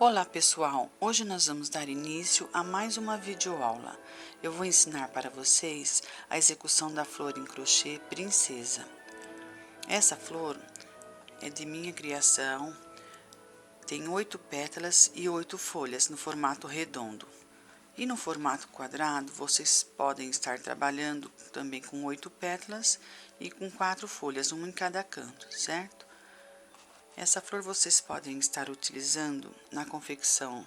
Olá pessoal, hoje nós vamos dar início a mais uma videoaula. Eu vou ensinar para vocês a execução da flor em crochê princesa. Essa flor é de minha criação, tem 8 pétalas e 8 folhas no formato redondo. E no formato quadrado vocês podem estar trabalhando também com 8 pétalas e com 4 folhas, uma em cada canto, certo? Essa flor vocês podem estar utilizando na confecção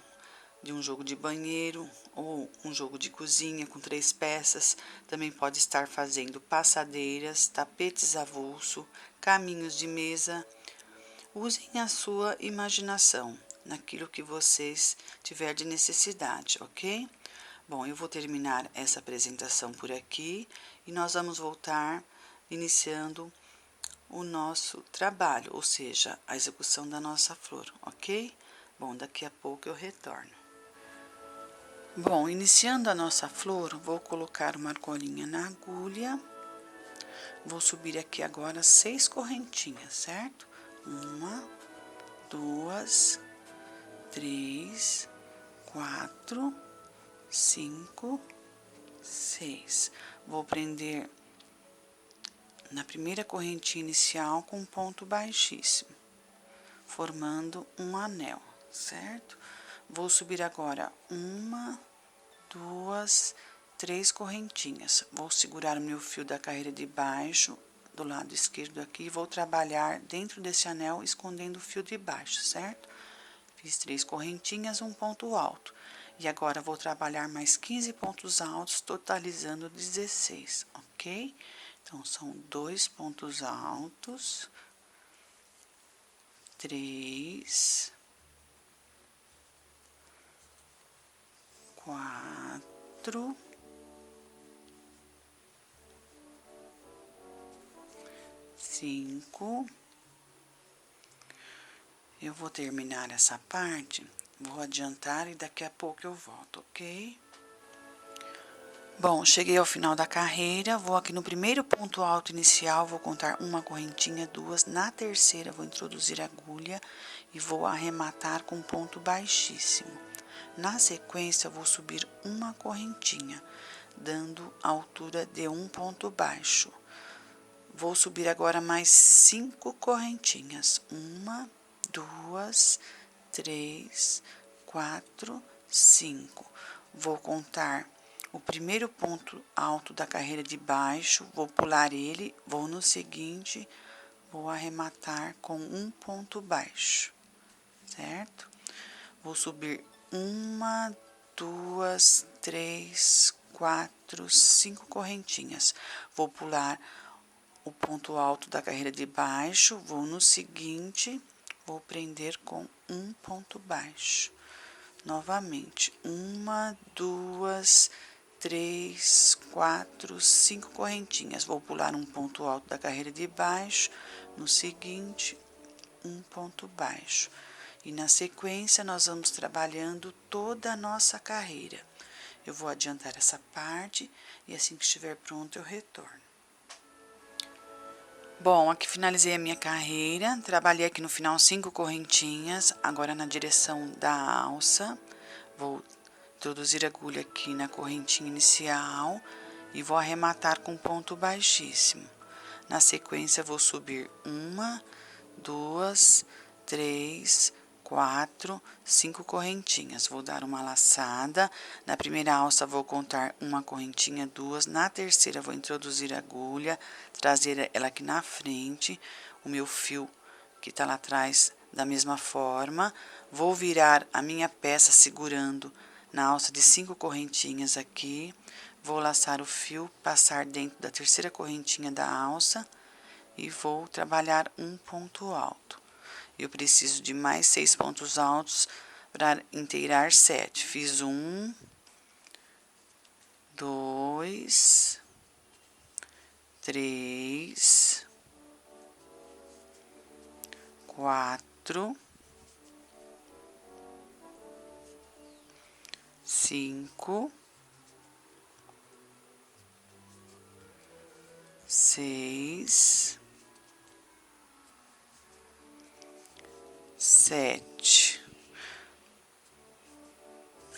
de um jogo de banheiro ou um jogo de cozinha com 3 peças. Também pode estar fazendo passadeiras, tapetes avulso, caminhos de mesa. Usem a sua imaginação naquilo que vocês tiver de necessidade, ok? Bom, eu vou terminar essa apresentação por aqui e nós vamos voltar iniciando o nosso trabalho, ou seja, a execução da nossa flor, ok? Bom, daqui a pouco eu retorno. Bom, iniciando a nossa flor, vou colocar uma argolinha na agulha, vou subir aqui agora 6 correntinhas, certo? 1, 2, 3, 4, 5, 6. Vou prender na primeira correntinha inicial com um ponto baixíssimo, formando um anel, certo? Vou subir agora 1, 2, 3 correntinhas. Vou segurar o meu fio da carreira de baixo do lado esquerdo aqui e vou trabalhar dentro desse anel escondendo o fio de baixo, certo? Fiz 3 correntinhas, um ponto alto. E agora vou trabalhar mais 15 pontos altos, totalizando 16, ok? Então, são 2 pontos altos, 3, 4, 5. Eu vou terminar essa parte, vou adiantar e daqui a pouco eu volto, ok? Bom, cheguei ao final da carreira, vou aqui no primeiro ponto alto inicial, vou contar uma correntinha, 2, na terceira vou introduzir a agulha e vou arrematar com ponto baixíssimo. Na sequência, vou subir uma correntinha, dando a altura de um ponto baixo. Vou subir agora mais 5 correntinhas, 1, 2, 3, 4, 5. Vou contar o primeiro ponto alto da carreira de baixo, vou pular ele, vou no seguinte, vou arrematar com um ponto baixo, certo? Vou subir 1, 2, 3, 4, 5 correntinhas. Vou pular o ponto alto da carreira de baixo, vou no seguinte, vou prender com um ponto baixo. Novamente, 1, 2, 3, 4, 5 correntinhas. Vou pular um ponto alto da carreira de baixo, no seguinte, um ponto baixo. E na sequência, nós vamos trabalhando toda a nossa carreira. Eu vou adiantar essa parte e assim que estiver pronto, eu retorno. Bom, aqui finalizei a minha carreira, trabalhei aqui no final 5 correntinhas, agora na direção da alça, vou introduzir a agulha aqui na correntinha inicial e vou arrematar com ponto baixíssimo. Na sequência, vou subir 1, 2, 3, 4, 5 correntinhas. Vou dar uma laçada. Na primeira alça, vou contar uma correntinha, 2. Na terceira, vou introduzir a agulha, trazer ela aqui na frente, o meu fio que tá lá atrás da mesma forma. Vou virar a minha peça segurando na alça de 5 correntinhas aqui. Vou laçar o fio, passar dentro da terceira correntinha da alça e vou trabalhar um ponto alto. Eu preciso de mais 6 pontos altos para inteirar 7. Fiz 1, 2, 3, 4, 5, 6, 7.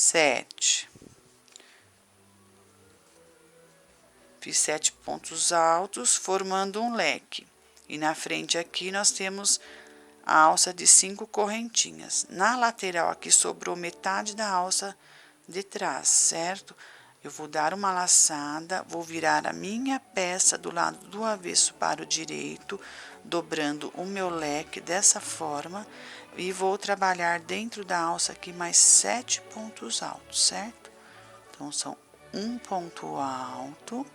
7. Fiz 7 pontos altos, formando um leque. E na frente aqui nós temos a alça de 5 correntinhas. Na lateral aqui sobrou metade da alça de trás, certo? Eu vou dar uma laçada, vou virar a minha peça do lado do avesso para o direito, dobrando o meu leque dessa forma, e vou trabalhar dentro da alça aqui mais 7 pontos altos, certo? Então, são um ponto alto,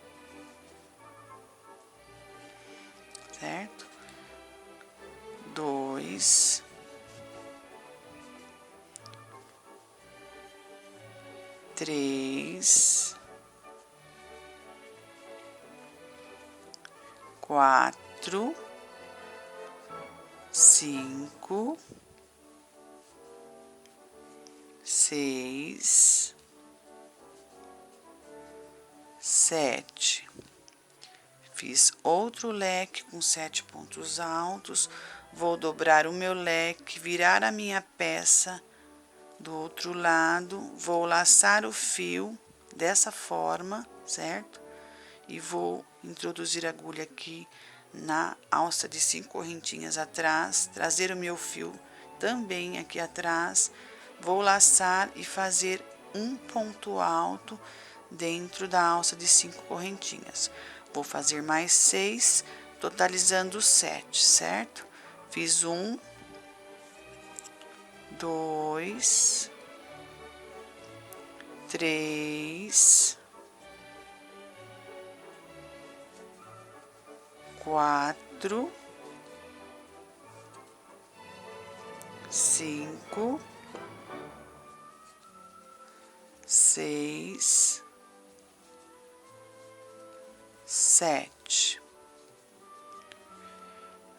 certo? 2, 3, 4, 5, 6, 7. Fiz outro leque com 7 pontos altos, vou dobrar o meu leque, virar a minha peça do outro lado, vou laçar o fio dessa forma, certo? E vou introduzir a agulha aqui na alça de 5 correntinhas atrás, trazer o meu fio também aqui atrás, vou laçar e fazer um ponto alto dentro da alça de 5 correntinhas. Vou fazer mais 6, totalizando 7, certo? Fiz 1, 2, 3, 4, 5, 6, 7.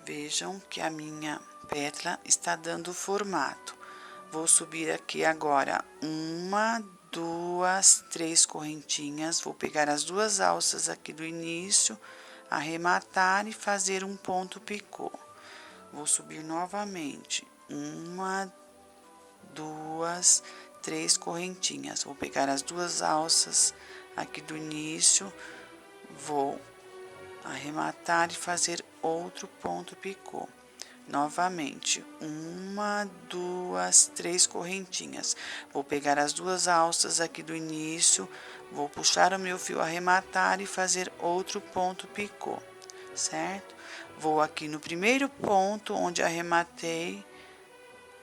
Vejam que a minha pétala está dando formato. Vou subir aqui agora 1, 2, 3 correntinhas. Vou pegar as 2 alças aqui do início, arrematar e fazer um ponto picô. Vou subir novamente 1, 2, 3 correntinhas. Vou pegar as 2 alças aqui do início, vou arrematar e fazer outro ponto picô. Novamente, 1, 2, 3 correntinhas. Vou pegar as 2 alças aqui do início, vou puxar o meu fio, arrematar e fazer outro ponto picô, certo? Vou aqui no primeiro ponto onde arrematei,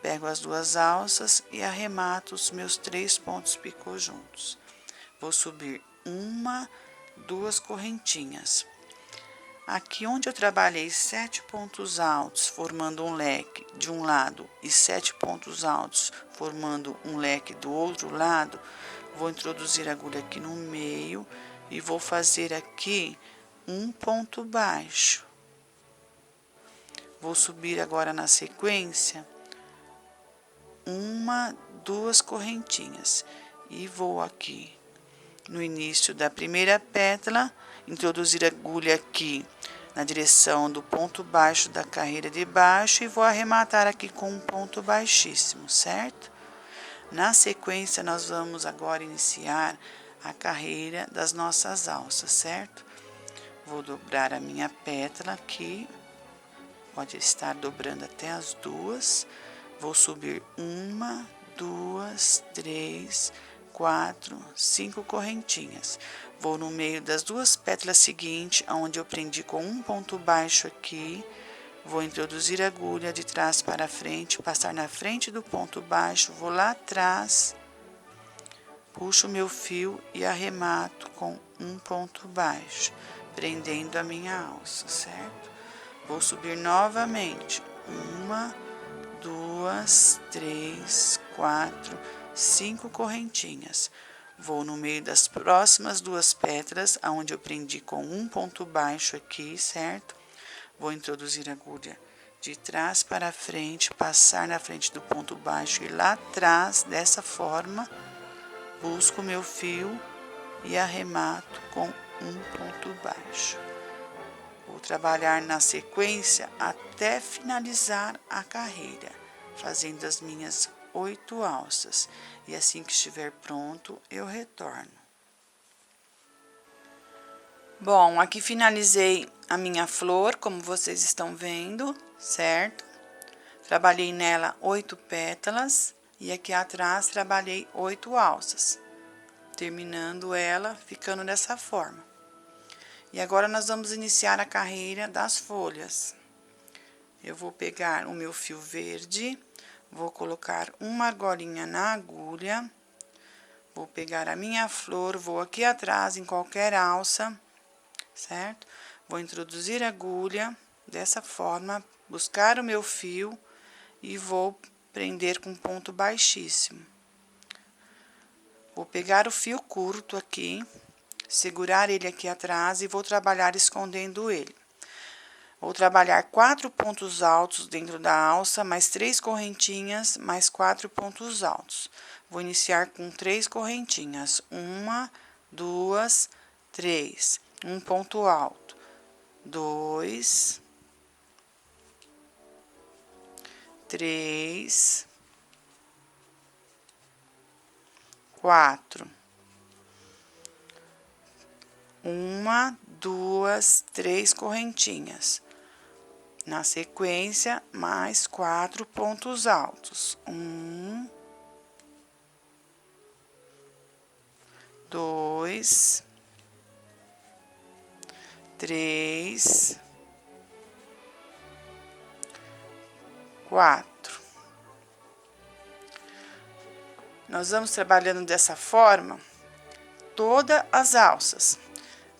pego as 2 alças e arremato os meus 3 pontos picô juntos. Vou subir 1, 2 correntinhas. Aqui onde eu trabalhei 7 pontos altos, formando um leque de um lado e 7 pontos altos, formando um leque do outro lado, vou introduzir a agulha aqui no meio e vou fazer aqui um ponto baixo. Vou subir agora na sequência 1, 2 correntinhas e vou aqui no início da primeira pétala, introduzir a agulha aqui na direção do ponto baixo da carreira de baixo e vou arrematar aqui com um ponto baixíssimo, certo? Na sequência, nós vamos agora iniciar a carreira das nossas alças, certo? Vou dobrar a minha pétala aqui, pode estar dobrando até as 2, vou subir 1, 2, 3, 4, 5 correntinhas. Vou no meio das 2 pétalas seguintes, onde eu prendi com um ponto baixo aqui, vou introduzir a agulha de trás para frente, passar na frente do ponto baixo, vou lá atrás, puxo o meu fio e arremato com um ponto baixo, prendendo a minha alça, certo? Vou subir novamente 1, 2, 3, 4, 5 correntinhas. Vou no meio das próximas 2 pétalas, aonde eu prendi com um ponto baixo aqui, certo? Vou introduzir a agulha de trás para frente, passar na frente do ponto baixo e lá atrás, dessa forma, busco o meu fio e arremato com um ponto baixo. Vou trabalhar na sequência até finalizar a carreira, fazendo as minhas 8 alças. E assim que estiver pronto, eu retorno. Bom, aqui finalizei a minha flor, como vocês estão vendo, certo? Trabalhei nela 8 pétalas e aqui atrás trabalhei 8 alças, terminando ela ficando dessa forma. E agora nós vamos iniciar a carreira das folhas. Eu vou pegar o meu fio verde, vou colocar uma argolinha na agulha, vou pegar a minha flor, vou aqui atrás em qualquer alça, certo? Vou introduzir a agulha dessa forma, buscar o meu fio e vou prender com ponto baixíssimo. Vou pegar o fio curto aqui, segurar ele aqui atrás e vou trabalhar escondendo ele. Vou trabalhar 4 pontos altos dentro da alça, mais 3 correntinhas, mais 4 pontos altos. Vou iniciar com 3 correntinhas. 1, 2, 3. Um ponto alto. 2, 3, 4. 1, 2, 3 correntinhas. Na sequência, mais 4 pontos altos. 1, 2, 3, 4. Nós vamos trabalhando dessa forma todas as alças.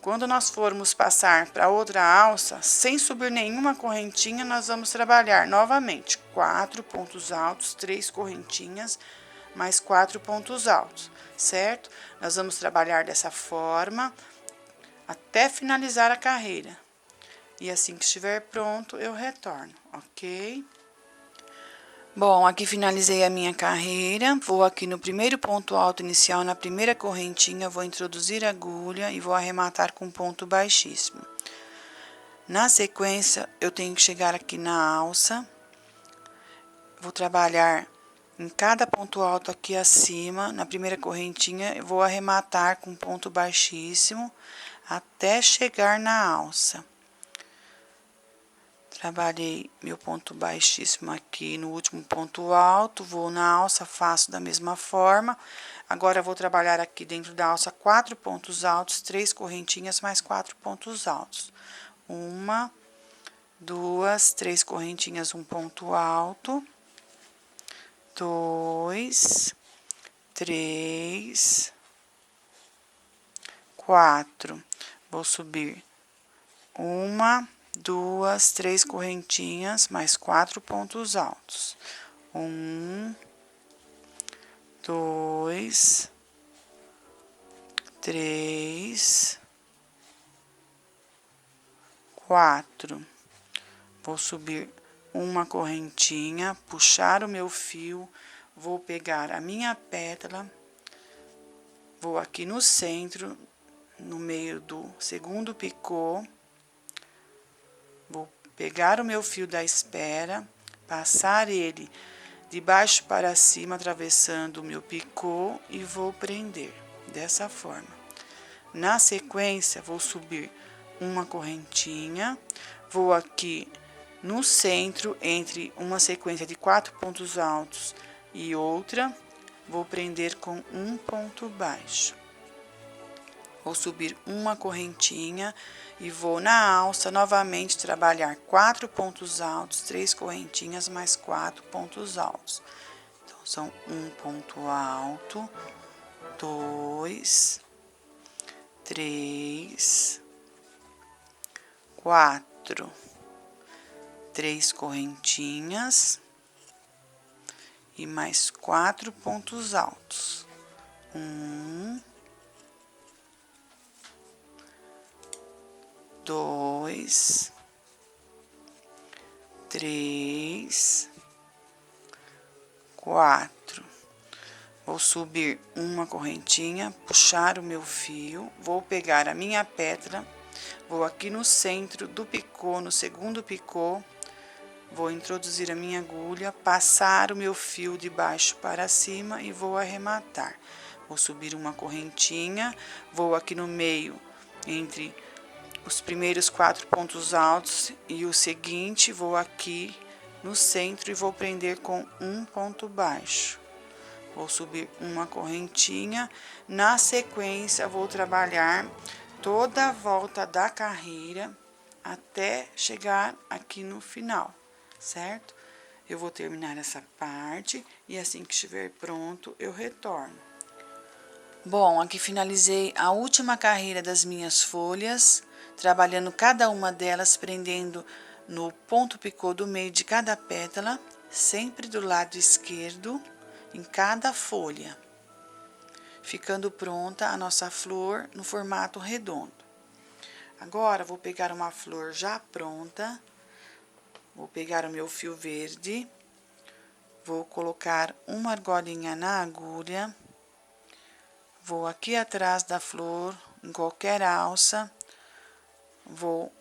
Quando nós formos passar para outra alça, sem subir nenhuma correntinha, nós vamos trabalhar novamente 4 pontos altos, 3 correntinhas, mais 4 pontos altos, certo? Nós vamos trabalhar dessa forma até finalizar a carreira. E assim que estiver pronto, eu retorno, ok? Bom, aqui finalizei a minha carreira, vou aqui no primeiro ponto alto inicial, na primeira correntinha, vou introduzir a agulha e vou arrematar com ponto baixíssimo. Na sequência, eu tenho que chegar aqui na alça, vou trabalhar em cada ponto alto aqui acima, na primeira correntinha, eu vou arrematar com ponto baixíssimo até chegar na alça. Trabalhei meu ponto baixíssimo aqui no último ponto alto, vou na alça, faço da mesma forma. Agora, vou trabalhar aqui dentro da alça 4 pontos altos, 3 correntinhas, mais 4 pontos altos. 1, 2, 3 correntinhas, um ponto alto. 2, 3, 4. Vou subir 1, 2, 3 correntinhas, mais 4 pontos altos. 1, 2, 3, 4. Vou subir uma correntinha, puxar o meu fio, vou pegar a minha pétala, vou aqui no centro, no meio do segundo picô. Vou pegar o meu fio da espera, passar ele de baixo para cima, atravessando o meu picô e vou prender dessa forma. Na sequência, vou subir uma correntinha, vou aqui no centro, entre uma sequência de 4 pontos altos e outra, vou prender com um ponto baixo. Vou subir uma correntinha e vou na alça novamente trabalhar 4 pontos altos, 3 correntinhas, mais 4 pontos altos. Então, são um ponto alto, 2, 3, 4, 3 correntinhas e mais 4 pontos altos. 1, 2, 3, 4. Vou subir uma correntinha, puxar o meu fio, vou pegar a minha pétala, vou aqui no centro do picô, no segundo picô, Vou introduzir a minha agulha, passar o meu fio de baixo para cima e vou arrematar. Vou subir uma correntinha, vou aqui no meio, entre os primeiros 4 pontos altos e o seguinte, vou aqui no centro e vou prender com um ponto baixo. Vou subir uma correntinha, na sequência vou trabalhar toda a volta da carreira até chegar aqui no final, certo? Eu vou terminar essa parte e assim que estiver pronto, eu retorno. Bom, aqui finalizei a última carreira das minhas folhas, trabalhando cada uma delas, prendendo no ponto picô do meio de cada pétala, sempre do lado esquerdo, em cada folha, ficando pronta a nossa flor no formato redondo. Agora, vou pegar uma flor já pronta, vou pegar o meu fio verde, vou colocar uma argolinha na agulha, vou aqui atrás da flor, em qualquer alça, vou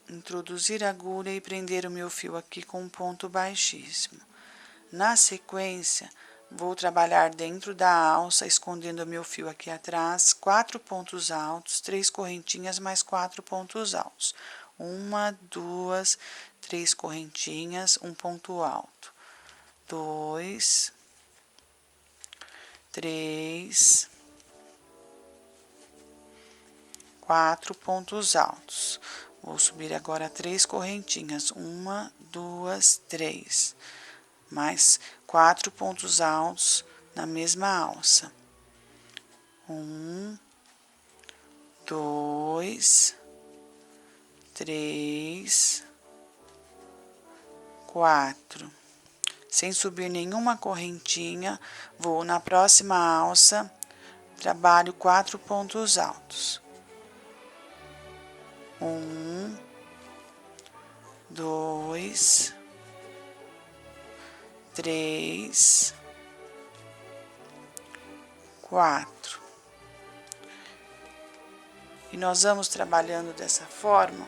introduzir a agulha e prender o meu fio aqui com um ponto baixíssimo. Na sequência, vou trabalhar dentro da alça, escondendo o meu fio aqui atrás, 4 pontos altos, 3 correntinhas mais 4 pontos altos. 1, 2, 3 correntinhas, um ponto alto. 2, 3, 4 pontos altos. Vou subir agora 3 correntinhas, 1, 2, 3, mais 4 pontos altos na mesma alça. 1, 2, 3, 4. Sem subir nenhuma correntinha, vou na próxima alça, trabalho 4 pontos altos. 1, 2, 3, 4. E nós vamos trabalhando dessa forma,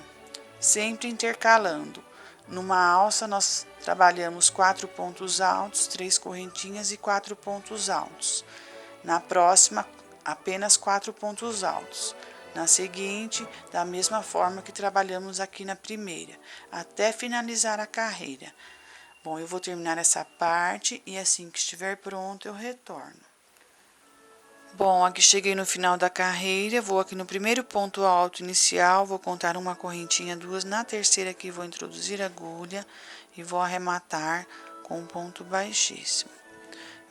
sempre intercalando. Numa alça, nós trabalhamos 4 pontos altos, 3 correntinhas e 4 pontos altos. Na próxima, apenas 4 pontos altos. Na seguinte, da mesma forma que trabalhamos aqui na primeira, até finalizar a carreira. Bom, eu vou terminar essa parte e assim que estiver pronto, eu retorno. Bom, aqui cheguei no final da carreira, vou aqui no primeiro ponto alto inicial, vou contar uma correntinha, 2, na terceira aqui vou introduzir a agulha e vou arrematar com um ponto baixíssimo.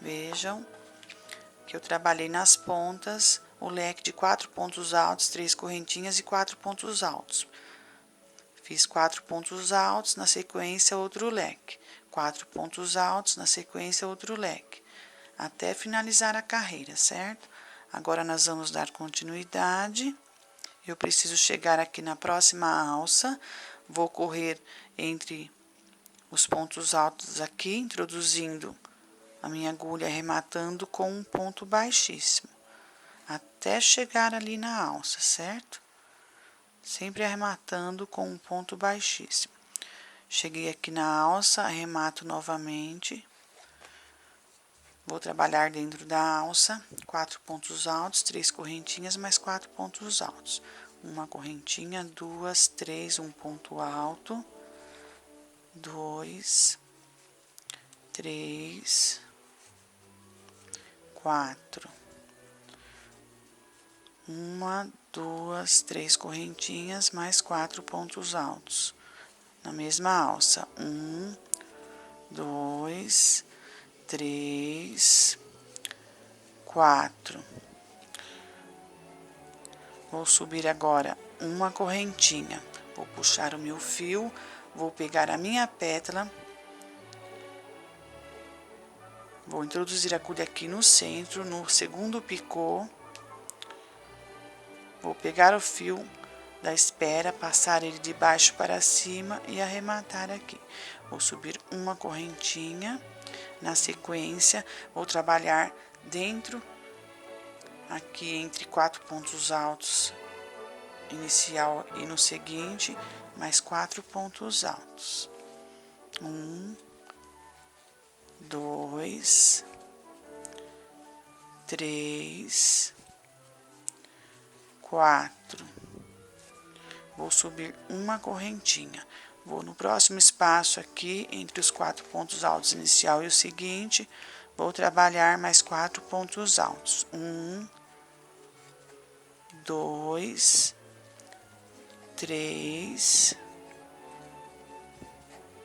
Vejam que eu trabalhei nas pontas o leque de 4 pontos altos, 3 correntinhas e 4 pontos altos. Fiz 4 pontos altos, na sequência outro leque. 4 pontos altos, na sequência outro leque. Até finalizar a carreira, certo? Agora, nós vamos dar continuidade. Eu preciso chegar aqui na próxima alça. Vou correr entre os pontos altos aqui, introduzindo a minha agulha, arrematando com um ponto baixíssimo. Até chegar ali na alça, certo? Sempre arrematando com um ponto baixíssimo. Cheguei aqui na alça, arremato novamente. Vou trabalhar dentro da alça, 4 pontos altos, 3 correntinhas, mais 4 pontos altos. Uma correntinha, 2, 3, um ponto alto, 2, 3, 4. 1, 2, 3 correntinhas, mais 4 pontos altos. Na mesma alça, 1, 2, 3, 4. Vou subir agora uma correntinha. Vou puxar o meu fio, vou pegar a minha pétala. Vou introduzir a agulha aqui no centro, no segundo picô. Vou pegar o fio da espera, passar ele de baixo para cima e arrematar aqui. Vou subir uma correntinha. Na sequência, vou trabalhar dentro, aqui entre 4 pontos altos, inicial e no seguinte, mais 4 pontos altos. 1, 2, 3, 4. Vou subir uma correntinha. Vou no próximo espaço aqui, entre os 4 pontos altos inicial e o seguinte, vou trabalhar mais 4 pontos altos. 1, 2, 3,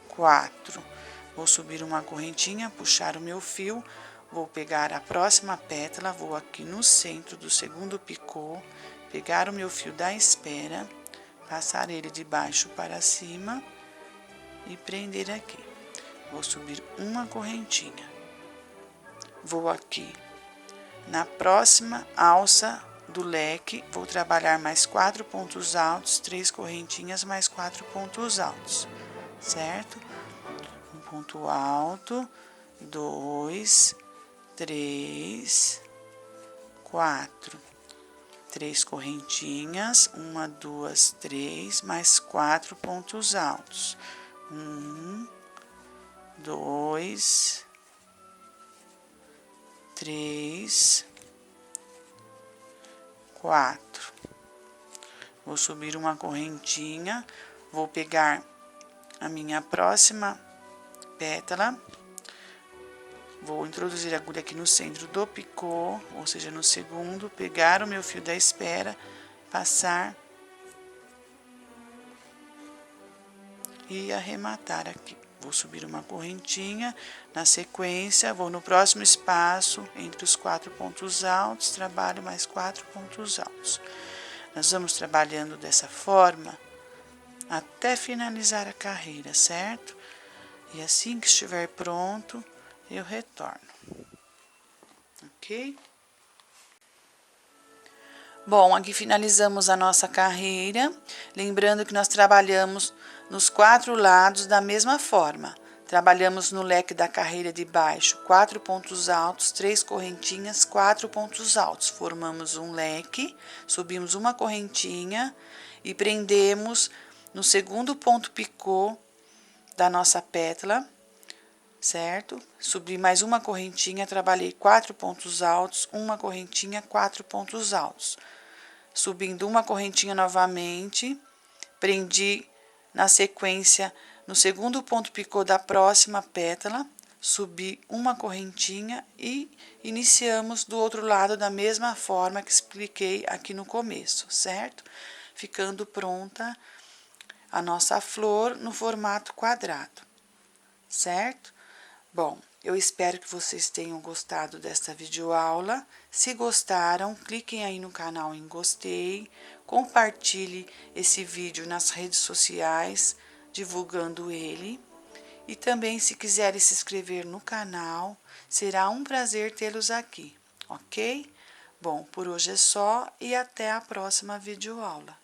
4. Vou subir uma correntinha, puxar o meu fio, vou pegar a próxima pétala, vou aqui no centro do segundo picô, pegar o meu fio da espera, passar ele de baixo para cima e prender aqui. Vou subir uma correntinha. Vou aqui na próxima alça do leque, vou trabalhar mais 4 pontos altos, 3 correntinhas mais 4 pontos altos, certo? Um ponto alto, 2, 3, 4. 3 correntinhas, 1, 2, 3, mais 4 pontos altos. 1, 2, 3, 4. Vou subir uma correntinha, vou pegar a minha próxima pétala, vou introduzir a agulha aqui no centro do picô, ou seja, no segundo, pegar o meu fio da espera, passar e arrematar aqui. Vou subir uma correntinha, na sequência, vou no próximo espaço, entre os 4 pontos altos, trabalho mais 4 pontos altos. Nós vamos trabalhando dessa forma até finalizar a carreira, certo? E assim que estiver pronto, eu retorno, ok? Bom, aqui finalizamos a nossa carreira, lembrando que nós trabalhamos nos 4 lados da mesma forma. Trabalhamos no leque da carreira de baixo, 4 pontos altos, 3 correntinhas, 4 pontos altos. Formamos um leque, subimos uma correntinha e prendemos no segundo ponto picô da nossa pétala, certo? Subi mais uma correntinha, trabalhei 4 pontos altos, uma correntinha, 4 pontos altos. Subindo uma correntinha novamente, prendi na sequência no segundo ponto picô da próxima pétala, subi uma correntinha e iniciamos do outro lado da mesma forma que expliquei aqui no começo, certo? Ficando pronta a nossa flor no formato quadrado, certo? Bom, eu espero que vocês tenham gostado desta videoaula. Se gostaram, cliquem aí no canal em gostei, compartilhe esse vídeo nas redes sociais, divulgando ele. E também, se quiserem se inscrever no canal, será um prazer tê-los aqui, ok? Bom, por hoje é só e até a próxima videoaula.